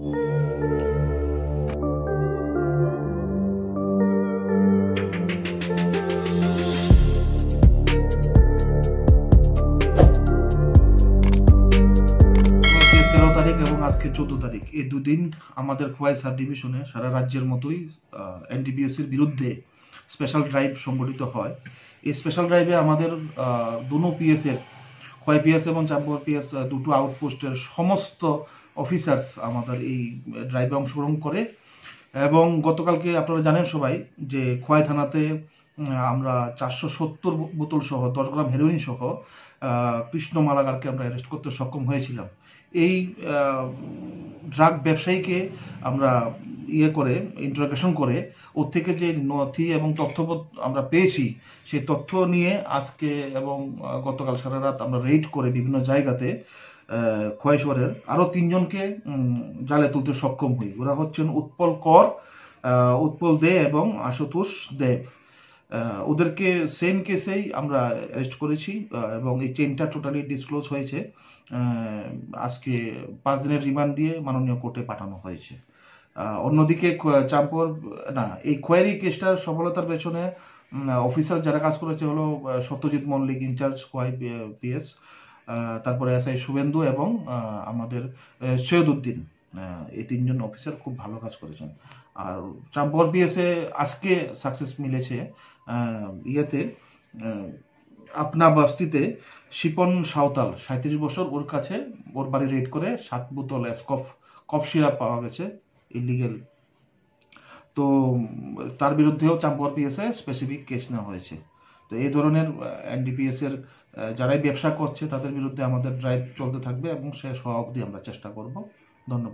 তারিখ এবং আজকে 14 তারিখ, এই দুদিন আমাদের খোয়াই সাব ডিভিশনে সারা রাজ্যের মতোই এনডিপিএসের বিরুদ্ধে স্পেশাল ড্রাইভ সংগঠিত হয়। এই স্পেশাল ড্রাইভে আমাদের দুনো পিএস এর, খোয়াই পিএস এবং চাম্বর পিএস দুটো আউটপোস্টের সমস্ত অফিসার্স আমাদের এই ড্রাইভে অংশগ্রহণ করে। এবং গতকালকে আপনারা জানেন সবাই যে খোয়াই থানাতে আমরা 470 বোতল সহ 10 গ্রাম হেরোইন সহ কৃষ্ণ মালাগারকে আমরা অ্যারেস্ট করতে সক্ষম হয়েছিলাম। এই ড্রাগ ব্যবসায়ীকে আমরা ইন্টারোগেশন করে ওর থেকে যে নথি এবং তথ্যবোধ আমরা পেয়েছি, সেই তথ্য নিয়ে আজকে এবং গতকাল সারা রাত আমরা রেড করে বিভিন্ন জায়গাতে খোয়াই শহরের আরও 3 জনকে জালে তুলতে সক্ষম হই। ওরা হচ্ছেন উৎপল কর, উৎপল দে এবং আশুতোষ দেব। ওদেরকে সেম কেসেই আমরা অ্যারেস্ট করেছি এবং এই চেইনটা টোটালি ডিসক্লোজ হয়েছে। আজকে 5 দিনের রিমান্ড দিয়ে মাননীয় কোর্টে পাঠানো হয়েছে। অন্যদিকে এই কোয়ারি কেসটার সফলতার পেছনে অফিসার যারা কাজ করেছে হলো সত্যজিৎ মল্লিক, ইনচার্জ খোয়াই পিএস, তারপরে এসআই শুভেন্দু এবং আমাদের সৈয়দ উদ্দিন। এই 3 জন অফিসার খুব ভালো কাজ করেছেন। আর চাম্পর পিএসে আজকে সাকসেস মিলেছে ইয়েতে আপনা বস্তিতে শিপন সাঁওতাল 37 বছর, ওর কাছে ওর বাড়ি রেড করে 7 বোতল কফ সিরাপ পাওয়া গেছে ইলিগেল। তো তার বিরুদ্ধেও চাম্পর পিএসে স্পেসিফিক কেস নেওয়া হয়েছে। তো এই ধরনের এনডিপিএস এর যারাই ব্যবসা করছে তাদের বিরুদ্ধে আমাদের ড্রাইভ চলতে থাকবে এবং শেষ হওয়া অবধি আমরা চেষ্টা করব। ধন্যবাদ।